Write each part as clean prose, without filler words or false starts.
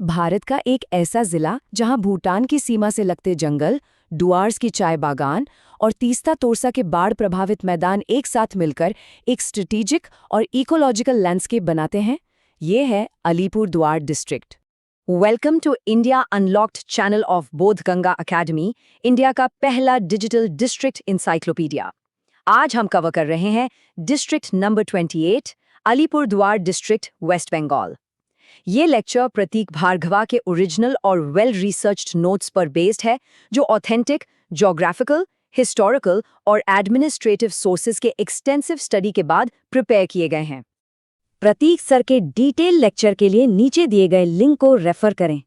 भारत का एक ऐसा जिला जहां भूटान की सीमा से लगते जंगल, डुआर्स की चाय बागान और तीस्ता तोरसा के बाढ़ प्रभावित मैदान एक साथ मिलकर एक स्ट्रेटेजिक और इकोलॉजिकल लैंडस्केप बनाते हैं। ये है Alipurduar district. Welcome to India unlocked channel of Bodhganga academy, India का पहला डिजिटल डिस्ट्रिक्ट इंसाइक्लोपीडिया। आज हम कवर कर रहे हैं district number 28, Alipurduar district, west Bengal. ये लेक्चर प्रतीक भार्गवा के ओरिजिनल और वेल रिसर्च्ड नोट्स पर बेस्ड है, जो ऑथेंटिक, ज्योग्राफिकल, हिस्टोरिकल और एडमिनिस्ट्रेटिव सोर्सेज के एक्सटेंसिव स्टडी के बाद प्रिपेयर किए गए हैं। प्रतीक सर के डिटेल लेक्चर के लिए नीचे दिए गए लिंक को रेफर करें।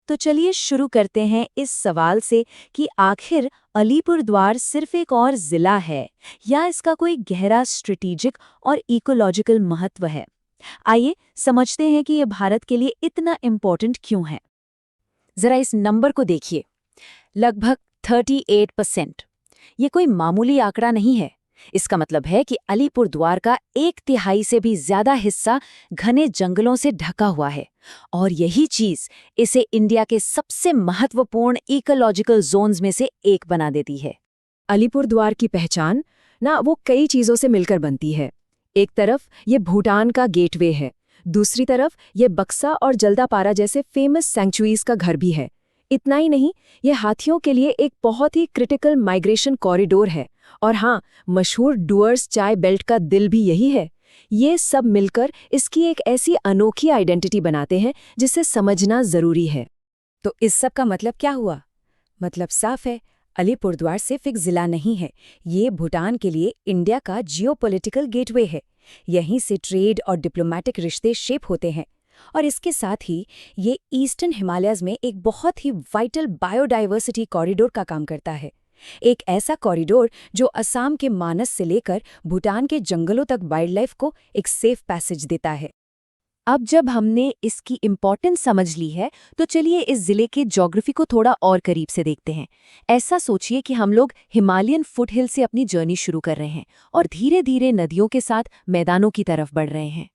तो चलिए शुरू करते हैं इस सवाल से कि आखिर अलीपुरद्वार सिर्फ एक और जिला है या इसका कोई गहरा स्ट्रेटेजिक और इकोलॉजिकल महत्व है। आइए समझते हैं कि यह भारत के लिए इतना इम्पोर्टेंट क्यों है। जरा इस नंबर को देखिए, लगभग 38%। ये कोई मामूली आंकड़ा नहीं है। इसका मतलब है कि अलीपुरद्वार का 1/3 से भी ज्यादा हिस्सा घने जंगलों से ढका हुआ है, और यही चीज इसे इंडिया के सबसे महत्वपूर्ण इकोलॉजिकल जोन्स में से एक बना देती है। अलीपुरद्वार की पहचान वो कई चीजों से मिलकर बनती है। एक तरफ ये भूटान का गेटवे है, दूसरी तरफ ये बक्सा और जल्दापारा जैसे फेमस सैंक्चुरीज का घर भी है। इतना ही नहीं, ये हाथियों के लिए एक बहुत ही क्रिटिकल माइग्रेशन कॉरिडोर है, और हाँ, मशहूर डुअर्स चाय बेल्ट का दिल भी यही है। ये सब मिलकर इसकी एक ऐसी अनोखी आइडेंटिटी बनाते हैं जिसे समझना जरूरी है। तो इस सब का मतलब क्या हुआ? मतलब साफ है, अलीपुरद्वार सिर्फ एक जिला नहीं है, ये भूटान के लिए इंडिया का जियोपॉलिटिकल गेटवे है। यहीं से ट्रेड और डिप्लोमेटिक रिश्ते शेप होते हैं, और इसके साथ ही ये ईस्टर्न हिमालयज में एक बहुत ही वाइटल बायोडाइवर्सिटी कॉरिडोर का काम करता है। एक ऐसा कॉरिडोर जो असम के मानस से लेकर भूटान के जंगलों तक वाइल्ड लाइफ को एक सेफ पैसेज देता है। अब जब हमने इसकी इम्पोर्टेंस समझ ली है, तो चलिए इस जिले के ज्योग्राफी को थोड़ा और करीब से देखते हैं। ऐसा सोचिए कि हम लोग हिमालयन फुटहिल से अपनी जर्नी शुरू कर रहे हैं और धीरे धीरे नदियों के साथ मैदानों की तरफ बढ़ रहे हैं।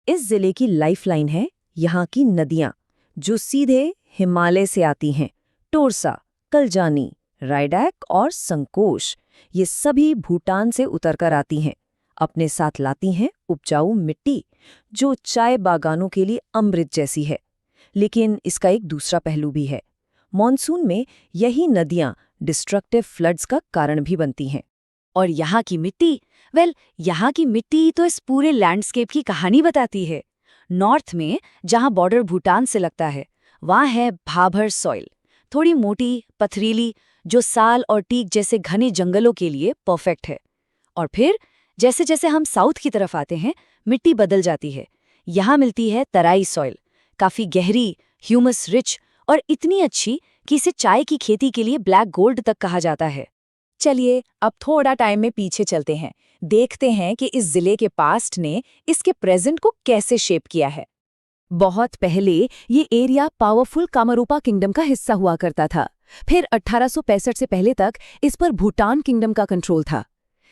इस जिले की लाइफलाइन है यहाँ की नदियाँ, जो सीधे हिमालय से आती हैं। टोरसा, कलजानी, रायडैक और संकोश, ये सभी भूटान से उतरकर आती हैं। अपने साथ लाती हैं उपजाऊ मिट्टी, जो चाय बागानों के लिए अमृत जैसी है। लेकिन इसका एक दूसरा पहलू भी है। मॉनसून में यही नदियां डिस्ट्रक्टिव फ्लड्स का कारण भी बनती हैं। और यहाँ की मिट्टी, यहाँ की मिट्टी तो इस पूरे लैंडस्केप की कहानी बताती है। नॉर्थ में, जहाँ बॉर्डर भूटान से लगता है, वहाँ है भाभर सॉइल, थोड़ी मोटी, पथरीली, जो साल और टीक जैसे घने जंगलों के लिए परफेक्ट है। और फिर जैसे जैसे हम साउथ की तरफ आते हैं, मिट्टी बदल जाती है। यहाँ मिलती है तराई सॉइल, काफी गहरी, ह्यूमस रिच और इतनी अच्छी कि इसे चाय की खेती के लिए ब्लैक गोल्ड तक कहा जाता है। चलिए अब थोड़ा टाइम में पीछे चलते हैं, देखते हैं कि इस जिले के पास्ट ने इसके प्रेजेंट को कैसे शेप किया है। बहुत पहले ये एरिया पावरफुल कामरूपा किंगडम का हिस्सा हुआ करता था। फिर 1865 से पहले तक इस पर भूटान किंगडम का कंट्रोल था।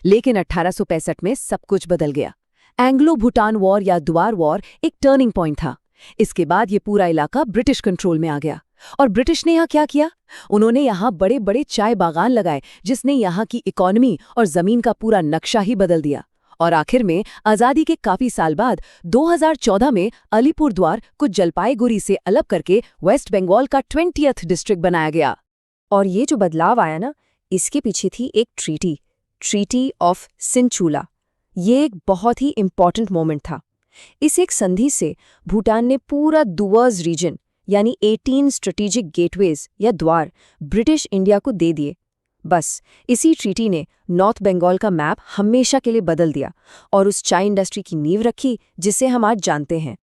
लेकिन 1865 में सब कुछ बदल गया। एंग्लो भूटान वॉर या द्वार वॉर एक टर्निंग पॉइंट था। इसके बाद ये पूरा इलाका ब्रिटिश कंट्रोल में आ गया। और ब्रिटिश ने यहाँ क्या किया? उन्होंने यहाँ बड़े बड़े चाय बागान लगाए, जिसने यहाँ की इकोनॉमी और जमीन का पूरा नक्शा ही बदल दिया। और आखिर में आज़ादी के काफी साल बाद 2014 में अलीपुरद्वार को जलपाईगुड़ी से अलग करके वेस्ट बंगाल का 20th डिस्ट्रिक्ट बनाया गया। और ये जो बदलाव आया ना, इसके पीछे थी एक ट्रीटी ऑफ सिंचुला। ये एक बहुत ही इम्पॉर्टेंट मोमेंट था। इस एक संधि से भूटान ने पूरा डुअर्स रीजन, यानी 18 स्ट्रेटेजिक गेटवेज या द्वार, ब्रिटिश इंडिया को दे दिए। बस इसी ट्रीटी ने नॉर्थ बंगाल का मैप हमेशा के लिए बदल दिया और उस चाय इंडस्ट्री की नींव रखी जिसे हम आज जानते हैं।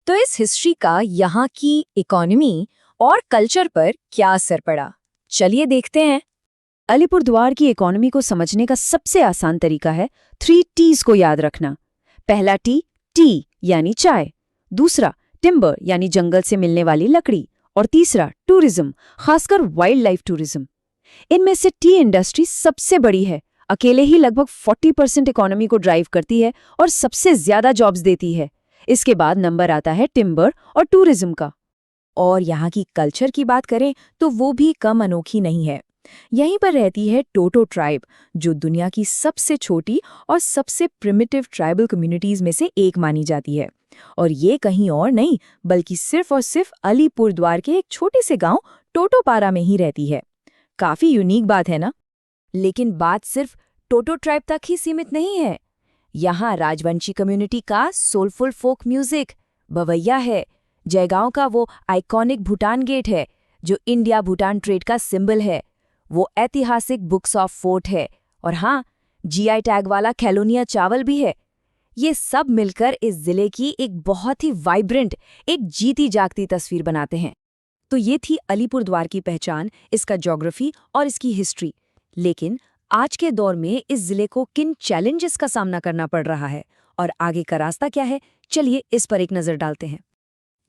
तो इस हिस्ट्री का यहाँ की इकोनॉमी और कल्चर पर क्या असर पड़ा, चलिए देखते हैं। अलीपुरद्वार की इकोनॉमी को समझने का सबसे आसान तरीका है 3 T's को याद रखना। पहला टी यानी चाय, दूसरा टिम्बर यानी जंगल से मिलने वाली लकड़ी, और तीसरा टूरिज्म, खासकर वाइल्ड लाइफ टूरिज्म। इनमें से टी इंडस्ट्री सबसे बड़ी है, अकेले ही लगभग 40% इकोनॉमी को ड्राइव करती है और सबसे ज्यादा जॉब्स देती है। इसके बाद नंबर आता है टिम्बर और टूरिज्म का। और यहाँ की कल्चर की बात करें तो वो भी कम अनोखी नहीं है। यहीं पर रहती है टोटो ट्राइब, जो दुनिया की सबसे छोटी और सबसे प्रिमिटिव ट्राइबल कम्युनिटीज में से एक मानी जाती है। और ये कहीं और नहीं बल्कि सिर्फ और सिर्फ अलीपुरद्वार के एक छोटे से गांव टोटोपारा में ही रहती है। काफी यूनिक बात है ना? लेकिन बात सिर्फ टोटो ट्राइब तक ही सीमित नहीं है। यहाँ राजवंशी कम्युनिटी का सोलफुल फोक म्यूजिक बवैया है। जयगांव का वो आइकॉनिक भूटान गेट है जो इंडिया भूटान ट्रेड का सिंबल है। वो ऐतिहासिक बुक्स ऑफ फोर्ट है। और हाँ, जीआई टैग वाला खैलोनिया चावल भी है। ये सब मिलकर इस जिले की एक बहुत ही वाइब्रेंट, एक जीती जागती तस्वीर बनाते हैं। तो ये थी अलीपुरद्वार की पहचान, इसका ज्योग्राफी और इसकी हिस्ट्री। लेकिन आज के दौर में इस जिले को किन चैलेंजेस का सामना करना पड़ रहा है और आगे का रास्ता क्या है, चलिए इस पर एक नज़र डालते हैं।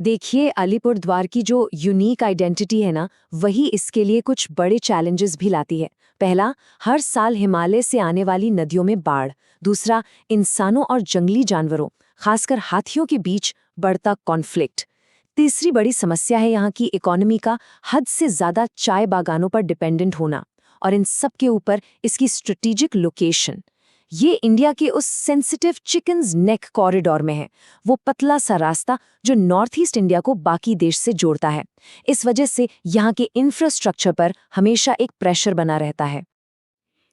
देखिए, अलीपुरद्वार की जो यूनिक आइडेंटिटी है ना, वही इसके लिए कुछ बड़े चैलेंजेस भी लाती है। पहला, हर साल हिमालय से आने वाली नदियों में बाढ़। दूसरा, इंसानों और जंगली जानवरों, खासकर हाथियों के बीच बढ़ता कॉन्फ्लिक्ट। तीसरी बड़ी समस्या है यहाँ की इकोनॉमी का हद से ज़्यादा चाय बागानों पर डिपेंडेंट होना। और इन सब के ऊपर इसकी स्ट्रेटेजिक लोकेशन। ये इंडिया के उस सेंसिटिव चिकन्स नेक कॉरिडोर में है, वो पतला सा रास्ता जो नॉर्थ ईस्ट इंडिया को बाकी देश से जोड़ता है। इस वजह से यहाँ के इंफ्रास्ट्रक्चर पर हमेशा एक प्रेशर बना रहता है।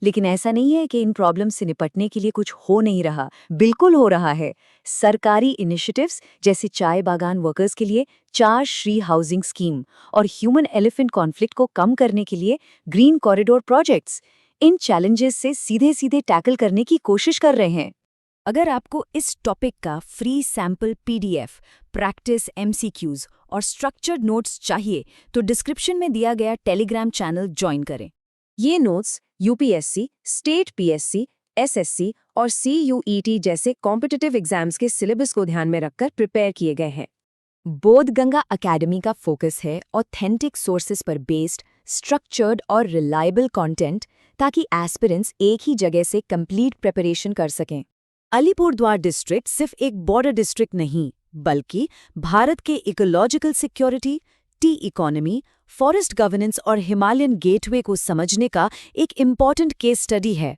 लेकिन ऐसा नहीं है कि इन प्रॉब्लम से निपटने के लिए कुछ हो नहीं रहा, बिल्कुल हो रहा है। सरकारी इनिशिएटिव्स जैसे चाय बागान वर्कर्स के लिए 4 श्री हाउसिंग स्कीम और ह्यूमन एलिफेंट कॉन्फ्लिक्ट को कम करने के लिए green corridor projects in challenges से सीधे सीधे टैकल करने की कोशिश कर रहे हैं। अगर आपको इस टॉपिक का free sample PDF, practice MCQs और स्ट्रक्चर्ड नोट्स चाहिए तो डिस्क्रिप्शन में दिया गया टेलीग्राम चैनल ज्वाइन करें। ये notes UPSC, state PSC, SSC और सीयूईटी जैसे कॉम्पिटिटिव एग्जाम्स के सिलेबस को ध्यान में रखकर प्रिपेयर किए गए हैं। बोधगंगा एकेडमी का फोकस है ऑथेंटिक सोर्सेज पर बेस्ड, स्ट्रक्चर्ड और रिलायबल कंटेंट, ताकि एस्पिरेंट्स एक ही जगह से कंप्लीट प्रिपरेशन कर सकें। अलीपुरद्वार डिस्ट्रिक्ट सिर्फ एक बॉर्डर डिस्ट्रिक्ट नहीं, बल्कि भारत के ecological security, T economy, forest governance और हिमालयन गेटवे को समझने का एक इम्पॉर्टेंट केस स्टडी है।